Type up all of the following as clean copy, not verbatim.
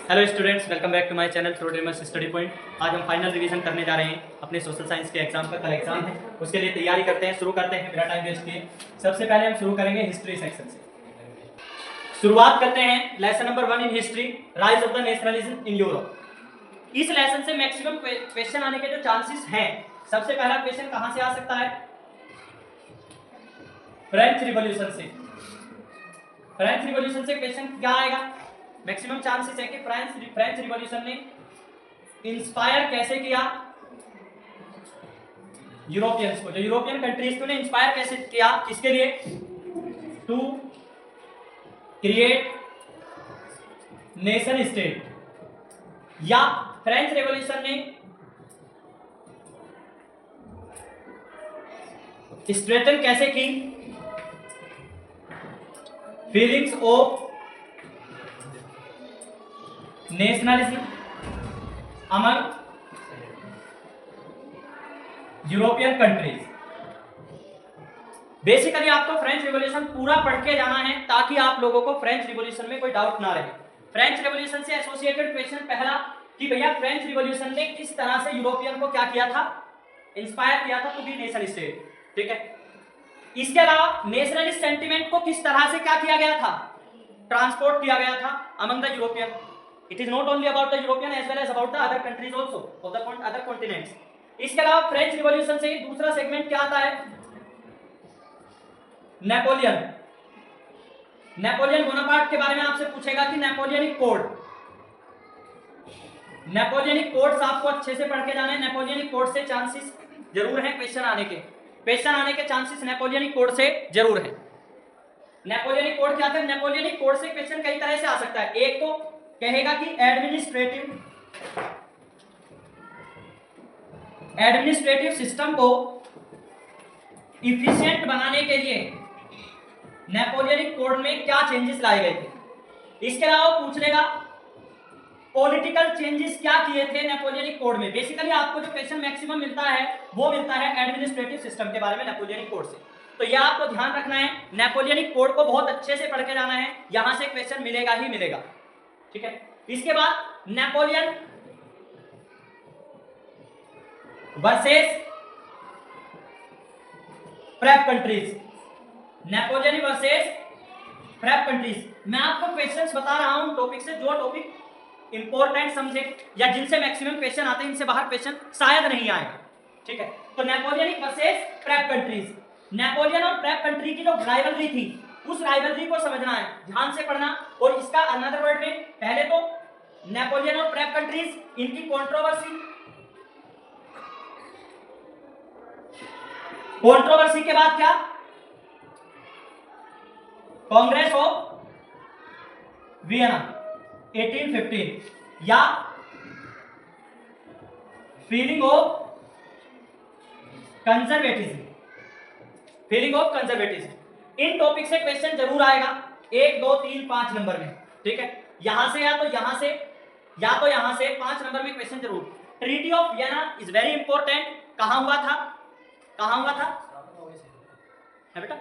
Hello students, welcome back to my channel through dreamers study point. आज हम final revision करने जा रहे हैं अपने सोशल साइंस के एग्जाम का। कल एग्जाम है, उसके लिए तैयारी करते हैं। शुरू करते हैं बिना टाइम वेस्ट किए। सबसे पहले हम शुरू करेंगे हिस्ट्री सेक्शन से। शुरुआत करते हैं lesson number 1 in history, rise of the nationalism in Europe. इस लेसन से मैक्सिमम क्वेश्चन आने के जो चांसेस हैं, सबसे पहला क्वेश्चन कहां से आ सकता है? फ्रेंच रिवॉल्यूशन से। फ्रेंच रिवॉल्यूशन से क्वेश्चन क्या आएगा? मैक्सिमम चांसेस है कि फ्रेंच रिवॉल्यूशन ने इंस्पायर कैसे किया यूरोपियंस को, जो यूरोपियन कंट्रीज को ने इंस्पायर कैसे किया, किसके लिए? To create nation state. या फ्रेंच रिवॉल्यूशन ने स्ट्रेटन कैसे की feelings of nationalism among European countries. Basically आपको फ्रेंच रिवॉल्यूशन पूरा पढ़ के जाना है ताकि आप लोगों को फ्रेंच रिवॉल्यूशन में कोई डाउट ना रहे। फ्रेंच रिवॉल्यूशन से एसोसिएटेड क्वेश्चन पहला कि भैया फ्रेंच रिवॉल्यूशन ने किस तरह से यूरोपियन को क्या किया था? इंस्पायर किया था टू बी नेशन स्टेट। ठीक है। इसके अलावा नेशनलिस्ट सेंटिमेंट को किस तरह से क्या किया गया था? ट्रांसपोर्ट किया गया था among the European. It is not only about the European as well as about the other countries also of the other continents. इसके अलावा फ्रेंच रिवॉल्यूशन से ही दूसरा सेगमेंट क्या आता है? नेपोलियन। नेपोलियन बोनापार्ट के बारे में आपसे पूछेगा कि नेपोलियनिक कोड। नेपोलियनिक कोड्स आपको अच्छे से पढ़ के जाना है। नेपोलियनिक कोड से चांसेस जरूर हैं क्वेश्चन आने के। क्वेश्चन आने के चांसेस नेपोलियनिक कोड से जरूर है। नेपोलियनिक कोड क्या था? नेपोलियनिक कोड से क्वेश्चन कई तरह से आ सकता है। एक तो कहेगा कि एडमिनिस्ट्रेटिव सिस्टम को इफिशिएंट बनाने के लिए नेपोलियनिक कोड में क्या चेंजेस लाए गए थे। इसके अलावा पूछ लेगा पॉलिटिकल चेंजेस क्या किए थे नेपोलियनिक कोड में। बेसिकली आपको जो क्वेश्चन मैक्सिमम मिलता है वो मिलता है एडमिनिस्ट्रेटिव सिस्टम के बारे में नेपोलियनिक कोड से। तो यह आपको ध्यान रखना है, नेपोलियनिक कोड को बहुत अच्छे से पढ़ के जाना है, यहां से क्वेश्चन मिलेगा ही मिलेगा। ठीक है। इसके बाद Napoleon versus prep countries. Napoleon versus prep countries. मैं आपको क्वेश्चंस बता रहा हूं टॉपिक से, जो टॉपिक इंपॉर्टेंट समझे या जिनसे मैक्सिमम क्वेश्चन आते हैं, इनसे बाहर क्वेश्चन शायद नहीं आएगा। ठीक है। तो Napoleonic versus prep countries. Napoleon और प्रेप कंट्री की जो राइवलरी थी, उस राइवलरी को समझना है, ध्यान से पढ़ना। और इसका अनदर वर्ड में पहले तो नेपोलियन और प्रेप कंट्रीज, इनकी कंट्रोवर्सी के बाद क्या? कांग्रेस ऑफ वियना 1815 या feeling of conservatism. Feeling of conservatism. In topic से क्वेश्चन जरूर आएगा 1, 2, 3, 5 नंबर में। ठीक है। यहां से या तो यहां से 5 नंबर में क्वेश्चन जरूर। Treaty of Vienna is very important. कहां हुआ था है बेटा?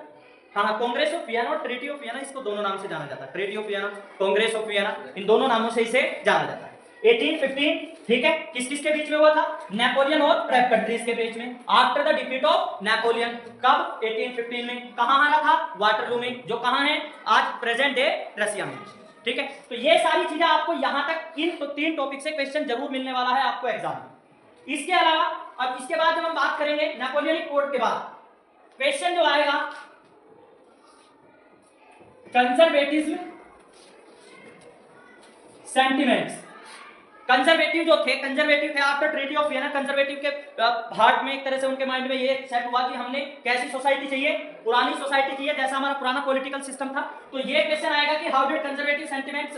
हाँ, कांग्रेस ऑफ वियना और ट्रीटी ऑफ वियना, इसको दोनों नाम से जाना जाता है। Treaty of Vienna, congress of Vienna, इन दोनों नामों से इसे जाना जाता है। 1815। ठीक है। किस किस के बीच में हुआ था? नेपोलियन और प्रेप कंट्रीज के बीच में। After the defeat of Napoleon. कब? 1815 में। कहां हारा था? वाटरलू में, जो कहां है आज प्रेजेंट डे रसिया में। ठीक है। तो ये सारी चीजें आपको यहां तक इन 3 टॉपिक से क्वेश्चन जरूर मिलने वाला है आपको एग्जाम में। इसके अलावा अब इसके बाद जब हम बात करेंगे नेपोलियनिक कोड के बाद, क्वेश्चन जो आएगा कंजर्वेटिज्म सेंटिमेंट्स। कंजर्वेटिव थे after treaty of Vienna. Conservative के हार्ट में एक तरह से उनके माइंड में ये सेट हुआ कि हमने कैसी सोसाइटी चाहिए? पुरानी सोसाइटी चाहिए, जैसा हमारा पुराना पॉलिटिकल सिस्टम था। तो ये क्वेश्चन आएगा कि how did conservative sentiments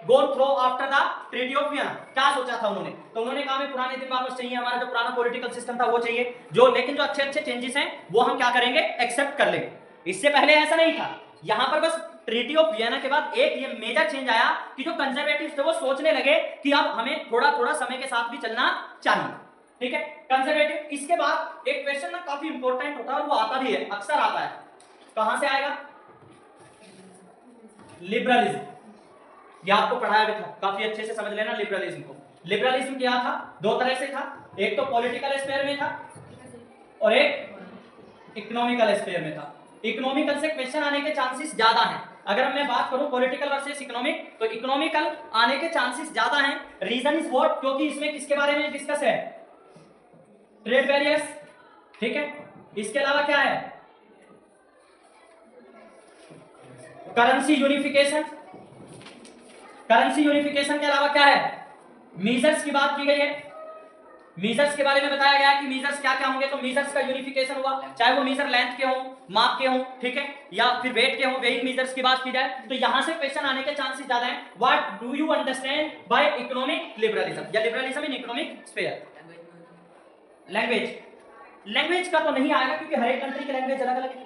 go through after the treaty of Vienna. क्या सोचा था उन्होंने? तो उन्होंने कहा हमें पुराने दिन वापस चाहिए, हमारा जो पुराना पॉलिटिकल सिस्टम था वो चाहिए, लेकिन जो अच्छे चेंजेस हैं वो हम क्या करेंगे? एक्सेप्ट कर लेंगे। इससे पहले ऐसा नहीं था। यहां पर बस ट्रीटी ऑफ वियना के बाद एक ये मेजर चेंज आया कि जो कंजर्वेटिव्स थे वो सोचने लगे कि अब हमें थोड़ा थोड़ा समय के साथ भी चलना चाहिए। ठीक है, कंजर्वेटिव। इसके बाद एक क्वेश्चन ना काफी इंपॉर्टेंट होता है और वो आता भी है, अक्सर आता है। कहां से आएगा? लिबरलिज्म। ये आपको पढ़ाया भी था, काफी अच्छे से समझ लेना लिबरलिज्म को। लिबरलिज्म क्या था, दो तरह से था, एक तो पॉलिटिकल स्फीयर में था और एक इकोनॉमिकल स्फीयर में था। इकोनॉमिकल से क्वेश्चन आने के चांसेस ज्यादा हैं। अगर मैं बात करूं पॉलिटिकल वर्सेस इकोनॉमिक, तो इकोनॉमिकल आने के चांसेस ज्यादा हैं। रीजन इज व्हाट, क्योंकि इसमें किसके बारे में डिस्कस है, ट्रेड बैरियर्स, ठीक है। इसके अलावा क्या है, करेंसी यूनिफिकेशन। करेंसी यूनिफिकेशन के अलावा क्या है, मीजर्स की बात की गई है। मीजर्स के बारे में बताया गया कि मीजर्स क्या क्या होंगे, तो मीजर्स का यूनिफिकेशन हुआ, चाहे वो मीजर लेंथ के हो, माप के हो, ठीक है, या फिर वेट के हो, वेइंग मीजर्स की बात की जाए तो यहां से क्वेश्चन आने के चांसेस ज्यादा हैं। What do you understand by economic liberalism या liberalism in economic sphere. Language, language का तो नहीं आएगा क्योंकि हर एक कंट्री की लैंग्वेज अलग अलग है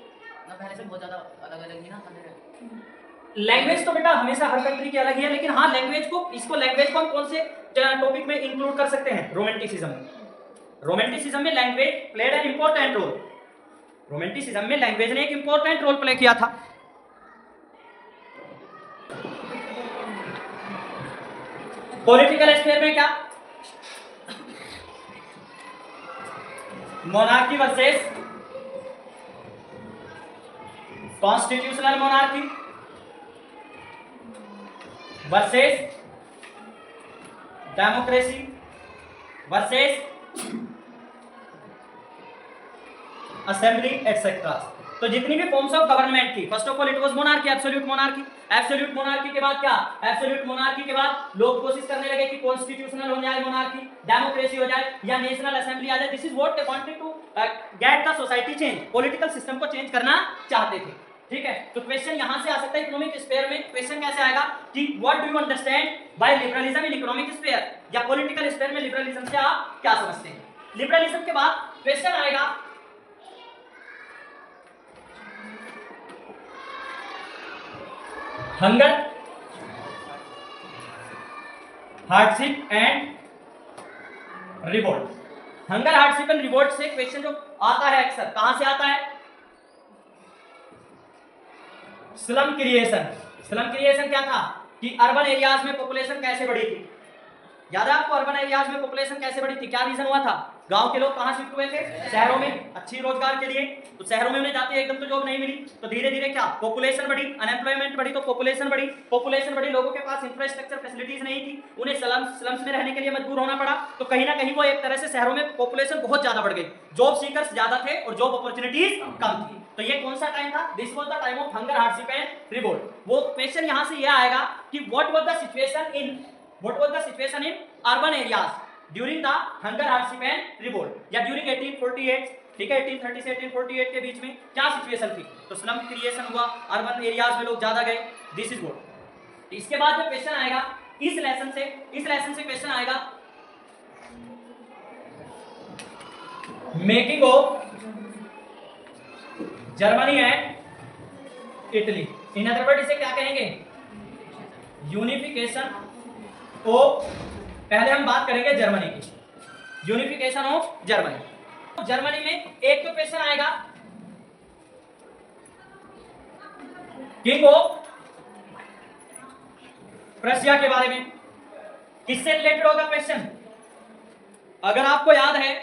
ना, पहले से बहुत ज्यादा अलग अलग ही ना। लैंग्वेज तो बेटा हमेशा हर कंट्री की अलग ही है, लेकिन हाँ लैंग्वेज को, इसको लैंग्वेज को हम कौन से टॉपिक में इंक्लूड कर सकते हैं, रोमांटिसिज्म में। रोमांटिसिज्म में language played an important role. Romanticism में लैंग्वेज ने एक इंपॉर्टेंट रोल प्ले किया था। पॉलिटिकल स्फीयर में क्या, monarchy versus constitutional monarchy versus democracy versus assembly etcetera. तो जितनी भी फॉर्म्स ऑफ गवर्नमेंट थी, first of all it was monarchy, absolute monarchy. Absolute monarchy के बाद क्या, एब्सोल्यूट मोनार्की के बाद लोग कोशिश करने लगे कि कॉन्स्टिट्यूशनल हो जाए मोनार्की, डेमोक्रेसी हो जाए या नेशनल असेंबली आ जाए। This is what they wanted to get the society change, political system को चेंज करना चाहते थे, ठीक है। तो क्वेश्चन यहां से आ सकता है इकोनॉमिक स्फीयर में। क्वेश्चन कैसे आएगा कि what do you understand bye liberalism in economic sphere, या पॉलिटिकल स्फीयर में लिबरलिज्म से आप क्या समझते हैं। लिबरलिज्म के बाद क्वेश्चन आएगा hunger, hardship and revolt. Hunger, hardship and revolt से क्वेश्चन जो आता है अक्सर, कहां से आता है, स्लम क्रिएशन। स्लम क्रिएशन क्या था कि अर्बन एरियाज में पॉपुलेशन कैसे बढ़ी थी, याद है आपको, अर्बन एरियाज में पॉपुलेशन कैसे बढ़ी थी, क्या रीजन हुआ था, गांव के लोग कहां शिफ्ट हुए थे, शहरों में, अच्छी रोजगार के लिए। तो शहरों में उन्हें जाते एकदम तो जॉब नहीं मिली, तो धीरे धीरे क्या, पॉपुलेशन बढ़ी, अनएम्प्लॉयमेंट बढ़ी, तो पॉपुलेशन बढ़ी, पॉपुलेशन बढ़ी, लोगों के पास इंफ्रास्ट्रक्चर फैसिलिटीज नहीं थी, उन्हें स्लम्स में रहने के लिए मजबूर होना पड़ा। तो कहीं ना कहीं वो एक तरह से शहरों में पॉपुलेशन बहुत ज्यादा बढ़ गई, जॉब सीकर्स ज्यादा थे और जॉब अपॉर्चुनिटीज कम थी। तो ये कौन सा टाइम था, this was the time of hunger, hardship and revolt. वो क्वेश्चन यहां से ये आएगा कि what was the situation in urban areas during the hunger, hardship and revolt, या ड्यूरिंग 1848, ठीक है, 1830 से 1848 के बीच में क्या सिचुएशन थी। तो स्लम क्रिएशन हुआ, अर्बन एरियाज में लोग ज्यादा गए, दिस इज व्हाट। इसके बाद जो क्वेश्चन आएगा इस लेसन से क्वेश्चन आएगा making of Germany and Italy. In other word इसे क्या कहेंगे, यूनिफिकेशन ऑफ, पहले हम बात करेंगे जर्मनी की, यूनिफिकेशन ऑफ जर्मनी। जर्मनी में एक तो क्वेश्चन आएगा किंग ऑफ प्रशिया के बारे में, किससे रिलेटेड होगा क्वेश्चन, अगर आपको याद है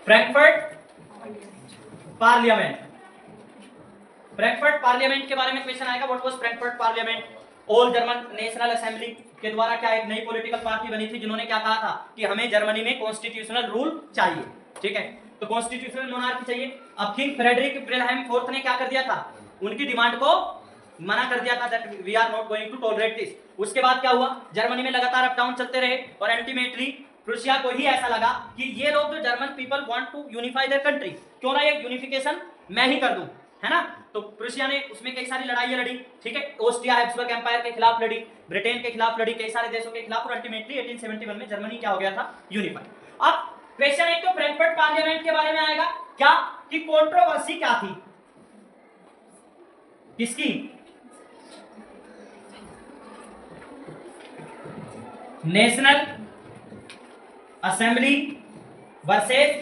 फ्रैंकफर्ट पार्लियामेंट, फ्रैंकफर्ट पार्लियामेंट के बारे में क्वेश्चन आएगा। What was Frankfurt parliament, all German national assembly के द्वारा क्या एक नई पॉलिटिकल पार्टी बनी थी जिन्होंने क्या कहा था कि हमें जर्मनी में कॉन्स्टिट्यूशनल रूल चाहिए, ठीक है, तो कॉन्स्टिट्यूशनल मोनार्की चाहिए। अब किंग फ्रेडरिक विल्हेम फोर्थ ने क्या कर दिया था, उनकी डिमांड को मना कर दिया था, that we are not going to tolerate this. उसके बाद क्या हुआ, जर्मनी में लगातार अप डाउन चलते रहे और अल्टीमेटली प्रूसिया को ही ऐसा लगा कि ये लोग जो German people want to unify their country, क्यों ना ये यूनिफिकेशन मैं ही कर दूं, है ना। तो प्रूसिया ने उसमें कई सारी लड़ाइयां लड़ी, ठीक है, ऑस्ट्रिया हैब्सबर्ग एम्पायर के खिलाफ लड़ी, ब्रिटेन के खिलाफ लड़ी, कई सारे देशों के खिलाफ, और अल्टीमेटली 1871 में जर्मनी क्या हो गया था, यूनिफाई। अब क्वेश्चन एक तो फ्रैंकफर्ट पार्लियामेंट के बारे में आएगा, क्या कि कंट्रोवर्सी क्या थी, किसकी, national assembly versus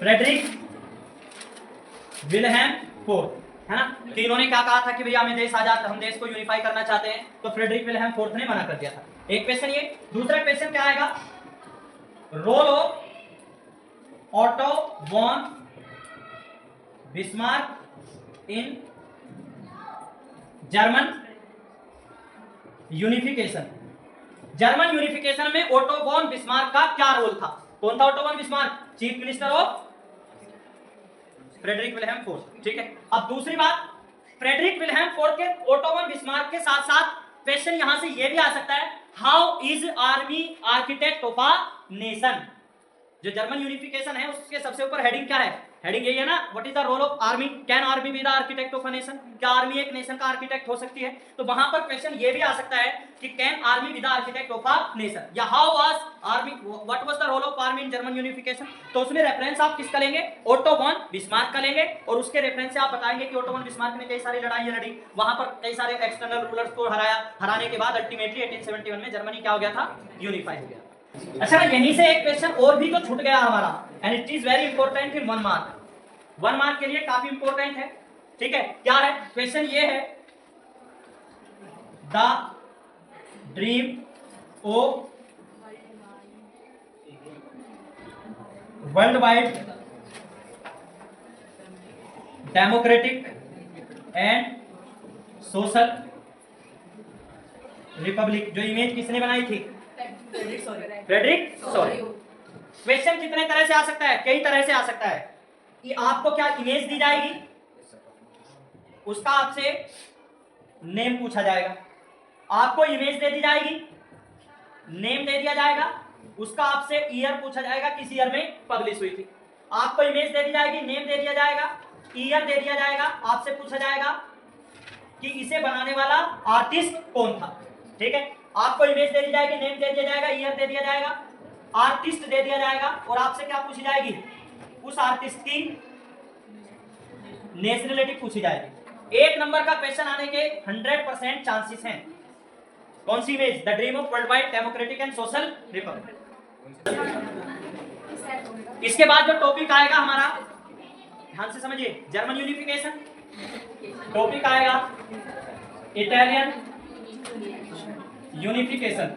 Frederick Wilhelm fourth, है ना, कि इन्होंने क्या कहा था कि भैया हमें देश आजाद, हम देश को यूनिफाई करना चाहते हैं, तो फ्रेडरिक विल्हेम फोर्थ ने मना कर दिया था। एक क्वेश्चन ये। दूसरा क्वेश्चन क्या आएगा, role of Otto von Bismarck in German unification. German unification में ओटो वॉन बिस्मार्क का क्या रोल था? कौन था Otto von Bismarck? Chief minister of Frederick Wilhelm fourth, ठीक है। अब दूसरी बात, फ्रेडरिक विल्हेम फोर्थ के ओटो वॉन बिस्मार्क के साथ साथ क्वेश्चन यहां से ये भी आ सकता है, how is army architect of a nation. जो जर्मन यूनिफिकेशन है उसके सबसे ऊपर हेडिंग क्या है? हेडिंग यही है ना, what is the role of army, can army be the architect of a nation, क्या आर्मी एक नेशन का आर्किटेक्ट हो सकती है? तो वहां पर क्वेश्चन ये भी आ सकता है कि can army be the architect of a nation, या how was army, what was the role of army in German unification. तो उसमें रेफरेंस आप किसका लेंगे? ओटो वॉन बिस्मार्क का लेंगे, और उसके रेफरेंस से आप बताएंगे कि ओटो वॉन बिस्मार्क ने कई सारी लड़ाइयां लड़ी, वहां पर कई सारे एक्सटर्नल रूलर्स को हराने के बाद अल्टीमेटली 1871 में जर्मनी क्या हो गया था? यूनिफाई हो गया। अच्छा, यहीं से एक क्वेश्चन और भी तो छूट गया हमारा, and it is very important in 1 mark. 1 mark के लिए काफी इंपॉर्टेंट है, ठीक है। क्या है क्वेश्चन? ये है, the dream of world wide democratic and social Republic. जो इमेज किसने बनाई थी? Frederick sorry. क्वेश्चन कितने तरह से आ सकता है? कई तरह से आ सकता है। कि आपको क्या इमेज दी जाएगी, उसका आपसे नेम पूछा जाएगा, आपको इमेज दे दी जाएगी, नेम दे दिया जाएगा, उसका आपसे ईयर पूछा जाएगा, किस ईयर में पब्लिश हुई थी। आपको इमेज दे दी जाएगी, नेम दे दिया जाएगा, ईयर दे दिया जाएगा, आपसे पूछा जाएगा कि इसे बनाने वाला आर्टिस्ट कौन था, ठीक है। आपको इमेज दे दी जाएगी, नेम दे दिया जाएगा, ईयर दे दिया जाएगा, आर्टिस्ट दे दिया जाएगा, और आपसे क्या पूछी जाएगी? उस आर्टिस्ट की नेशनलिटी पूछी जाएगी। 1 नंबर का क्वेश्चन आने के 100% चांसेस हैं। कौन सी image? The dream of world wide democratic and social republic. इसके बाद जो टॉपिक आएगा हमारा, ध्यान से समझिए, जर्मन यूनिफिकेशन। टॉपिक आएगा इटालियन यूनिफिकेशन।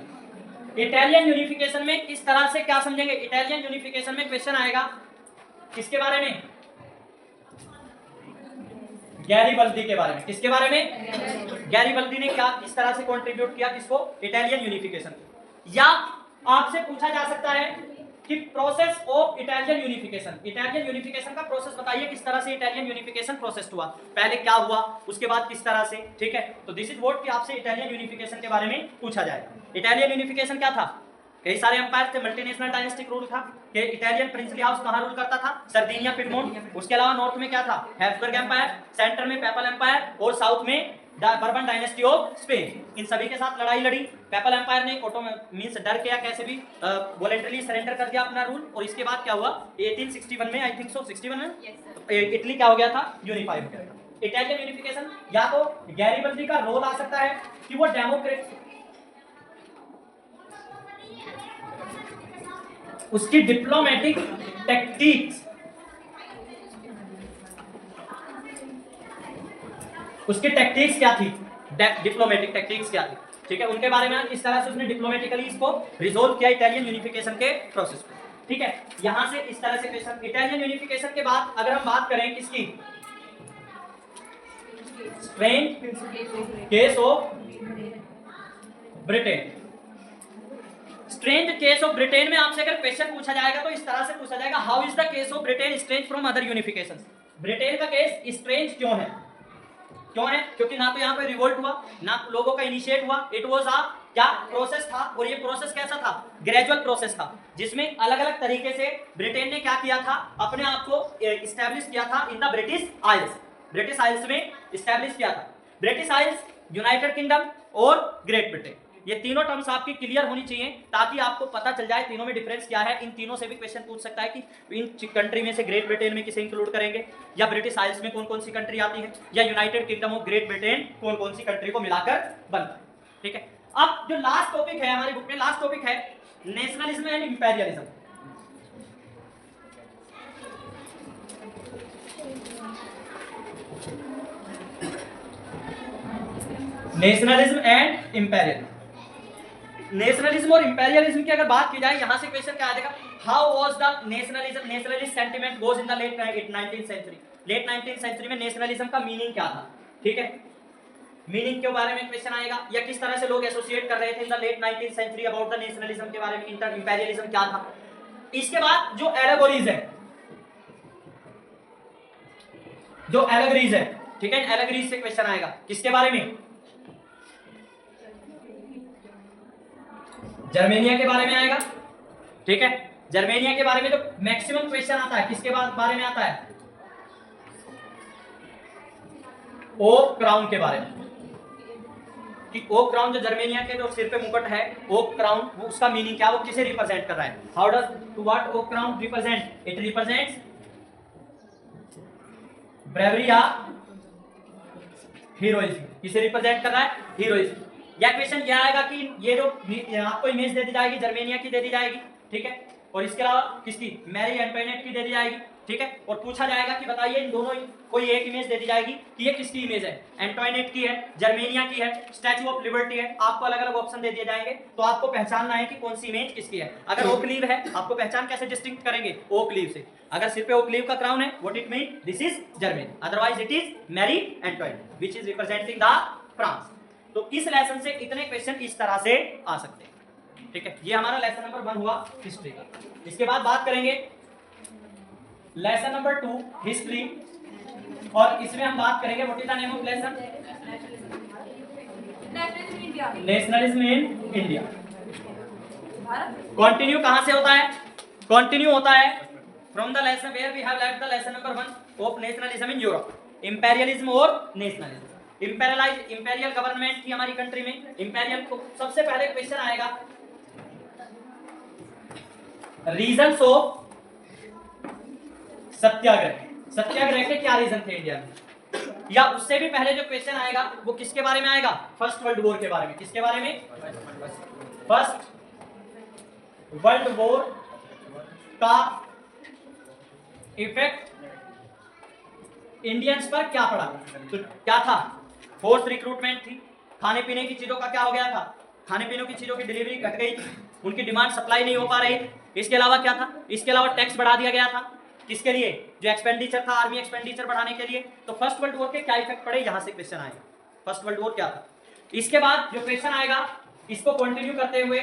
इटालियन यूनिफिकेशन में किस तरह से क्या समझेंगे? इटालियन यूनिफिकेशन में क्वेश्चन आएगा किसके बारे में? गैरिबल्दी के बारे में। किसके बारे में? गैरिबल्दी ने क्या, किस तरह से कंट्रीब्यूट किया किसको? Italian unification. या आपसे पूछा जा सकता है कि process of Italian unification, Italian unification का प्रोसेस बताइए, किस तरह से इटालियन यूनिफिकेशन प्रोसेस हुआ, पहले क्या हुआ, उसके बाद किस तरह से, ठीक है। तो दिस इज व्हाट कि आपसे इटालियन यूनिफिकेशन के बारे में पूछा जाएगा। इटालियन यूनिफिकेशन क्या था? कई सारे एम्पायर थे, मल्टीनेशनल डायनेस्टिक रूल था कि इटालियन प्रिंसली हाउस कहां रूल करता था? सर्दिनिया, पिडमोंट। उसके अलावा नॉर्थ में क्या था? हैब्सबर्ग एम्पायर, सेंटर में पेपल एम्पायर, और साउथ में बर्बन डायनेस्टी ऑफ स्पेन। इन सभी के साथ लड़ाई लड़ी। पेपल एम्पायर ने मींस डर के या कैसे भी वॉलंटरली सरेंडर कर दिया अपना रूल, और इसके बाद क्या हुआ? 1861 में, आई थिंक सो 61 में इटली क्या हो गया था? यूनिफाई हो गया था। इटालियन यूनिफिकेशन, या तो गैरिबल्दी का रोल आ सकता है कि वो डेमोक्रेट, उसकी डिप्लोमेटिक टैक्टिक्स, उसकी टैक्टिक्स क्या थी, डिप्लोमेटिक टैक्टिक्स क्या थी, ठीक है। उनके बारे में किस तरह से उसने डिप्लोमेटिकली इसको रिजोल्व किया इटालियन यूनिफिकेशन के प्रोसेस को, ठीक है। यहां से इस तरह से क्वेश्चन। इटालियन यूनिफिकेशन के बाद अगर हम बात करें किसकी, strange case of Britain. Strange case of Britain में आपसे अगर क्वेश्चन पूछा जाएगा तो इस तरह से पूछा जाएगा, how is the case of Britain strange from other unifications. Britain का केस स्ट्रेंज क्यों है? क्यों है? क्योंकि ना तो यहाँ पे रिवोल्ट हुआ, ना लोगों का इनिशिएट हुआ, इट वाज अ क्या प्रोसेस था, और ये प्रोसेस कैसा था? ग्रेजुअल प्रोसेस था, जिसमें अलग अलग तरीके से ब्रिटेन ने क्या किया था, अपने आप को इस्टेब्लिश किया था in the British Isles. British Isles में इस्टेब्लिश किया था। ब्रिटिश आइल्स, यूनाइटेड किंगडम और ग्रेट ब्रिटेन, ये तीनों टर्म्स आपकी क्लियर होनी चाहिए, ताकि आपको पता चल जाए तीनों में डिफरेंस क्या है। इन तीनों से भी क्वेश्चन पूछ सकता है कि इन कंट्री में से ग्रेट ब्रिटेन में किसे इंक्लूड करेंगे, या ब्रिटिश आइल्स में कौन कौन सी कंट्री आती है, या United kingdom of great Britain कौन कौन सी कंट्री को मिलाकर बनता है, ठीक है। अब जो लास्ट टॉपिक है हमारी बुक में, लास्ट टॉपिक है nationalism and imperialism. Nationalism and imperialism. Nationalism और इंपेरियलिज्म की अगर बात की जाए, यहां से क्वेश्चन क्या आ जाएगा, how was the nationalism nationalist sentiment goes in the late 19th century. Late 19th century में नेशनलिज्म का मीनिंग क्या था, ठीक है, मीनिंग के बारे में क्वेश्चन आएगा, या किस तरह से लोग एसोसिएट कर रहे थे in the late 19th century about the nationalism के बारे में, इंटर इंपेरियलिज्म क्या था। इसके बाद जो एलेगोरीज है, जो एलेगोरीज है, ठीक है, एलेगोरीज से क्वेश्चन आएगा, किसके बारे में, जर्मेनिया के बारे में आएगा, ठीक है, जर्मेनिया के बारे में जो मैक्सिमम क्वेश्चन आता है किसके बारे में आता है, ओक क्राउन के बारे में, कि ओक क्राउन जो जर्मेनिया के जो सिर पे मुकुट है, ओक क्राउन, वो उसका मीनिंग क्या, वो किसे रिप्रेजेंट कर रहा है, how does to what oak crown represent, it represents bravery या हीरोइज्म, किसे रिप्रेजेंट कर रहा है, हीरोइज्म। या क्वेश्चन क्या आएगा कि ये जो आपको इमेज दे दी जाएगी जर्मेनिया की दे दी जाएगी, ठीक है, और इसके अलावा किसकी, मैरी एंटोइनेट की दे दी जाएगी, ठीक है, और पूछा जाएगा कि बताइए इन दोनों कोई एक इमेज दे दी जाएगी कि ये किसकी इमेज है, एंटोइनेट की है, जर्मेनिया की है, स्टैचू ऑफ लिबर्टी है, आपको अलग अलग ऑप्शन दे दिए जाएंगे, तो आपको पहचानना है कि कौन सी इमेज किसकी है। अगर ओक लीव है, आपको पहचान कैसे डिस्टिंक्ट करेंगे, ओक लीव से, अगर सिर पे ओक लीव का क्राउन है, what it mean, this is Germany, otherwise it is Marie Antoinette which is representing the France. तो इस लेसन से इतने क्वेश्चन इस तरह से आ सकते हैं, ठीक है, ये हमारा लेसन नंबर 1 हुआ हिस्ट्री का। इसके बाद बात करेंगे लेसन नंबर 2 हिस्ट्री, और इसमें हम बात करेंगे what is the name of lesson, nationalism in India. Continue कहां से होता है, कंटिन्यू होता है from the lesson where we have left the lesson number 1 of nationalism in Europe, imperialism और नेशनलिज्म। इंपेरियल गवर्नमेंट थी हमारी कंट्री में, इंपेरियल को सबसे पहले क्वेश्चन आएगा रीजंस ऑफ सत्याग्रह, सत्याग्रह के क्या रीजन थे इंडिया में, या उससे भी पहले जो क्वेश्चन आएगा वो किसके बारे में आएगा, फर्स्ट वर्ल्ड वॉर के बारे में, किसके बारे में, फर्स्ट वर्ल्ड वॉर का इफेक्ट इंडियंस पर क्या पड़ा। तो क्या था, फोर्स रिक्रूटमेंट थी, खाने पीने की चीजों का क्या हो गया था, खाने पीने की चीजों की डिलीवरी घट गई थी, उनकी डिमांड सप्लाई नहीं हो पा रही थी। इसके अलावा क्या था, इसके अलावा टैक्स बढ़ा दिया गया था, किसके लिए, जो एक्सपेंडिचर था, आर्मी एक्सपेंडिचर बढ़ाने के लिए। तो फर्स्ट वर्ल्ड वॉर के क्या इफेक्ट पड़े, यहां से क्वेश्चन आएगा, फर्स्ट वर्ल्ड वॉर क्या था। इसके बाद जो क्वेश्चन आएगा इसको कंटिन्यू करते हुए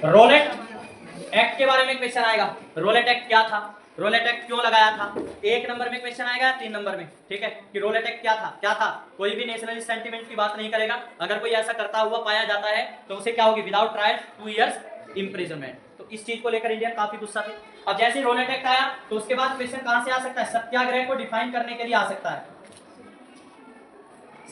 रोलेट एक्ट के बारे में क्वेश्चन आएगा, रोलेट एक्ट क्या था, रोलेट एक्ट क्यों लगाया था, 1 नंबर में क्वेश्चन आएगा, 3 नंबर में, ठीक है, कि रोलेट एक्ट क्या था, क्या था। कोई भी नेशनलिस्ट सेंटीमेंट की बात नहीं करेगा, अगर कोई ऐसा करता हुआ पाया जाता है तो उसे क्या होगी, विदाउट ट्रायल 2 इयर्स इंप्रिजनमेंट। तो इस चीज को लेकर इंडिया काफी गुस्सा थे। अब जैसे रोलेट एक्ट आया तो उसके बाद क्वेश्चन कहां से आ सकता है, सत्याग्रह को डिफाइन करने के लिए आ सकता है,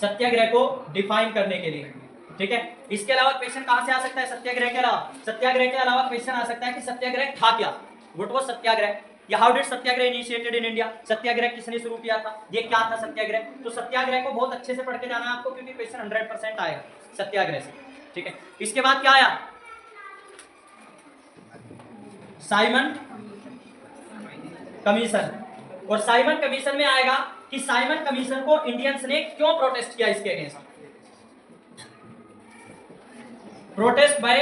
सत्याग्रह को डिफाइन करने के लिए, ठीक है। इसके अलावा क्वेश्चन कहां से आ सकता है, सत्याग्रह के अलावा, सत्याग्रह के अलावा क्वेश्चन आ सकता है कि सत्याग्रह था क्या, व्हाट वाज सत्याग्रह, या how did satyagraha initiated in India, satyagraha किसने शुरू किया था, ये क्या था सत्याग्रह। तो सत्याग्रह को बहुत अच्छे से पढ़ के जाना है आपको, क्योंकि क्वेश्चन 100% आएगा सत्याग्रह से, ठीक है। इसके बाद क्या आया, साइमन कमीशन, और साइमन कमीशन में आएगा कि साइमन कमीशन को इंडियंस ने क्यों प्रोटेस्ट किया, इसके अगेंस्ट प्रोटेस्ट बाय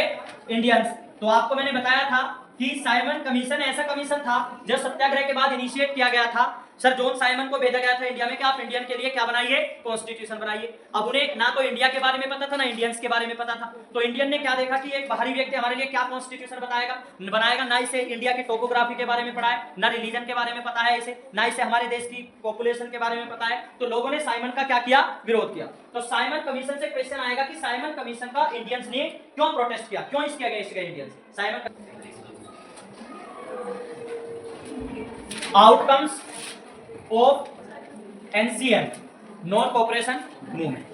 इंडियंस। तो आपको मैंने बताया था कि साइमन कमीशन ऐसा कमीशन था जो सत्याग्रह के बाद इनिशिएट किया गया था। सर जॉन साइमन को भेजा गया था इंडिया में कि आप इंडियन के लिए क्या बनाइए, कॉन्स्टिट्यूशन बनाइए। अब उन्हें ना तो इंडिया के बारे में पता था ना इंडियंस के बारे में पता था, तो इंडियन ने क्या देखा कि एक बाहरी व्यक्ति हमारे लिए क्या कॉन्स्टिट्यूशन बनाएगा, ना इसे इंडिया की टोपोग्राफी के बारे में पढ़ा है, ना रिलीजन के बारे में पता है इसे, ना इसे हमारे देश की पॉपुलेशन के बारे में पता है। तो लोगों ने साइमन का क्या किया, विरोध किया। तो साइमन कमीशन से क्वेश्चन आएगा कि साइमन कमीशन का इंडियंस ने क्यों प्रोटेस्ट किया, क्यों इसके अगेंस्ट गए Indians. Simon outcomes of NCM, non cooperation movement,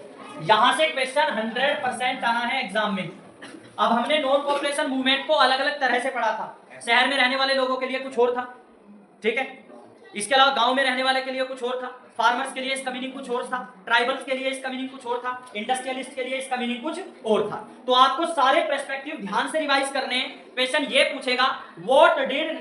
यहां से क्वेश्चन 100% आना है एग्जाम में। अब हमने नॉन कोऑपरेशन मूवमेंट को अलग अलग तरह से पढ़ा था, शहर में रहने वाले लोगों के लिए कुछ और था, ठीक है, इसके अलावा गांव में रहने वाले के लिए कुछ और था, फार्मर्स के लिए इसका मीनिंग कुछ और था, ट्राइबल्स के लिए इसका मीनिंग कुछ और था, इंडस्ट्रियलिस्ट के लिए इसका मीनिंग कुछ और था। तो आपको सारे पर्सपेक्टिव ध्यान से रिवाइज करने हैं। क्वेश्चन ये पूछेगा what did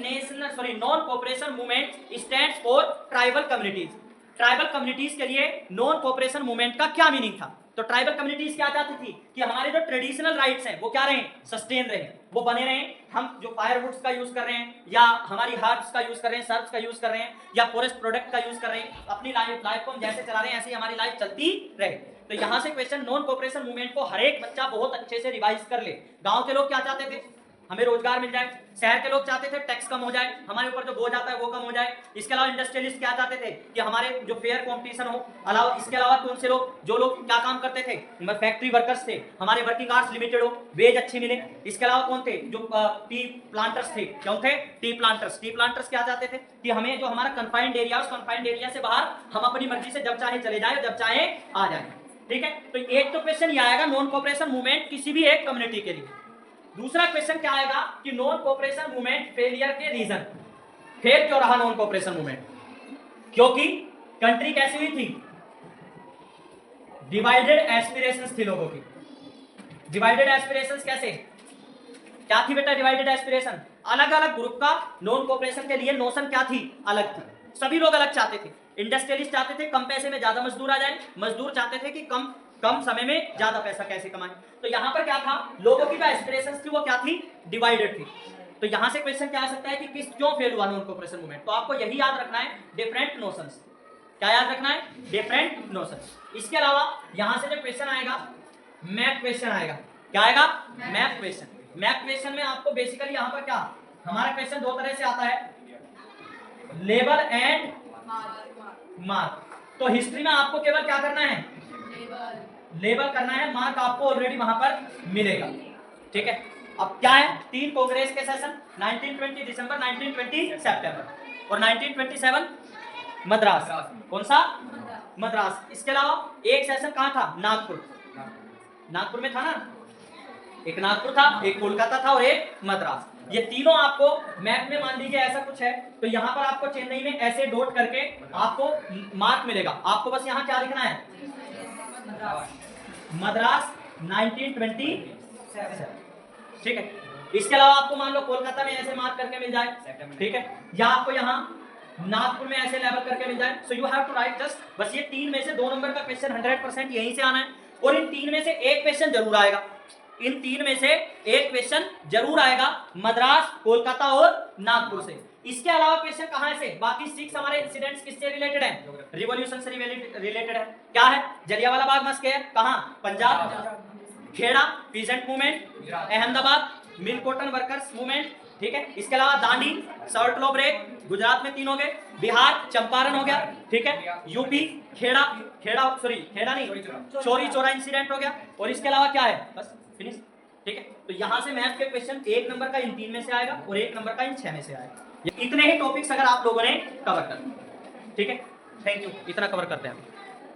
non cooperation movement stands for tribal communities. Tribal communities के लिए नॉन कोऑपरेशन मूवमेंट का क्या मीनिंग था? तो ट्राइबल कम्युनिटीज क्या चाहती थी कि हमारे जो ट्रेडिशनल राइट्स हैं वो क्या रहे, सस्टेन रहे, वो बने रहे। हम जो फायरवुड्स का यूज कर रहे हैं या हमारी हर्ब्स का यूज कर रहे हैं, सर्ब्स का यूज कर रहे हैं या फॉरेस्ट प्रोडक्ट का यूज कर रहे हैं, अपनी लाइफ को हम जैसे चला रहे हैं ऐसे ही हमारी लाइफ चलती रहे। तो यहाँ से क्वेश्चन नॉन कोऑपरेशन मूवमेंट को हर एक बच्चा बहुत अच्छे से रिवाइज कर ले। गाँव के लोग क्या चाहते थे, हमें रोजगार मिल जाए। शहर के लोग चाहते थे टैक्स कम हो जाए, हमारे ऊपर जो बोझ आता है वो कम हो जाए। इसके अलावा इंडस्ट्रियलिस्ट क्या चाहते थे कि हमारे जो फेयर कंपटीशन हो। अलावा इसके अलावा कौन से लोग, जो लोग क्या काम करते थे, फैक्ट्री वर्कर्स थे, हमारे वर्किंग आवर्स लिमिटेड हो, वेज अच्छी मिले। इसके अलावा कौन थे, जो टी प्लांटर्स थे। क्यों थे टी प्लांटर्स? टी प्लांटर्स क्या चाहते थे कि हमें जो हमारा कन्फाइंड एरिया, उस कन्फाइंड एरिया से बाहर हम अपनी मर्जी से जब चाहे चले जाए, जब चाहे आ जाए। ठीक है, तो एक तो क्वेश्चन ये आएगा नॉन कोऑपरेशन मूवमेंट किसी भी एक कम्युनिटी के लिए। दूसरा क्वेश्चन क्या आएगा कि नॉन कोऑपरेशन मूवमेंट फेलियर के रीजन। फेल क्यों रहा नॉन कोऑपरेशन मूवमेंट? क्योंकि कंट्री कैसी हुई थी, डिवाइडेड एस्पिरेशंस थी लोगों की। डिवाइडेड एस्पिरेशंस कैसे, क्या थी बेटा डिवाइडेड एस्पिरेशन? अलग अलग ग्रुप का नॉन कोऑपरेशन के लिए नोशन क्या थी, अलग थी। सभी लोग अलग चाहते थे। इंडस्ट्रियलिस्ट चाहते थे कम पैसे में ज्यादा मजदूर आ जाए, मजदूर चाहते थे कि कम समय में ज्यादा पैसा कैसे कमाएं। तो यहाँ पर क्या था, लोगों की जो एस्पिरेशंस थी वो क्या थी, डिवाइडेड थी। तो यहाँ से क्वेश्चन क्या आ सकता है कि क्यों फेल हुआ नॉन कोऑपरेशन मूवमेंट? तो आपको यही याद रखना है, डिफरेंट नोशंस। क्या याद रखना है, डिफरेंट नोशंस। इसके अलावा यहाँ से जो क्वेश्चन आएगा मैप क्वेश्चन आएगा। क्या आएगा, मैप क्वेश्चन। मैप क्वेश्चन में आपको बेसिकली यहाँ पर क्या, हमारा क्वेश्चन दो तरह से आता है, लेबल एंड मार्क। तो हिस्ट्री में आपको केवल क्या करना है, लेबल करना है, मार्क आपको ऑलरेडी वहां पर मिलेगा। ठीक है, अब क्या है, 3 कांग्रेस के सेशन 1920 दिसंबर, 1920 सितंबर और 1927 मद्रास। कौन सा, मद्रास। इसके अलावा एक सेशन कहां था, नागपुर। नागपुर में था ना, एक नागपुर था, एक कोलकाता था और एक मद्रास। ये तीनों आपको मैप में, मान लीजिए ऐसा कुछ है तो यहाँ पर आपको चेन्नई में ऐसे डॉट करके आपको मार्क मिलेगा। आपको बस यहाँ क्या लिखना है, मद्रास 1927। ठीक है, इसके अलावा आपको मान लो कोलकाता में ऐसे मार्क करके मिल जाए। ठीक है, या आपको यहाँ नागपुर में ऐसे लेवल करके मिल जाए। So you have to write just, बस ये 3 में से 2 नंबर का क्वेश्चन 100% यहीं से आना है। और इन 3 में से एक क्वेश्चन जरूर आएगा, इन 3 में से एक क्वेश्चन जरूर आएगा, मद्रास, कोलकाता और नागपुर से। इसके अलावा क्वेश्चन कहां से, बाकी 6 हमारे इंसिडेंट्स किससे रिलेटेड है, रिवॉल्यूशन से रिलेटेड है। क्या है, जलियांवाला बाग मस्केयर कहां, Punjab. Kheda peasant movement, Ahmedabad mill cotton workers movement. ठीक है, इसके अलावा Dandi, salt law break, Gujarat में 3 हो गए, बिहार चंपारण हो गया। ठीक है, यूपी खेड़ा नहीं, चोरी चोरा इंसिडेंट हो गया। और इसके अलावा क्या है, बस फिनिश। ठीक है, तो यहां से मैथ के क्वेश्चन 1 नंबर का इन 3 में से आएगा और 1 नंबर का इन 6 में से आएगा। इतने ही टॉपिक्स अगर आप लोगों ने कवर कर, ठीक है, थैंक यू, इतना कवर करते हैं।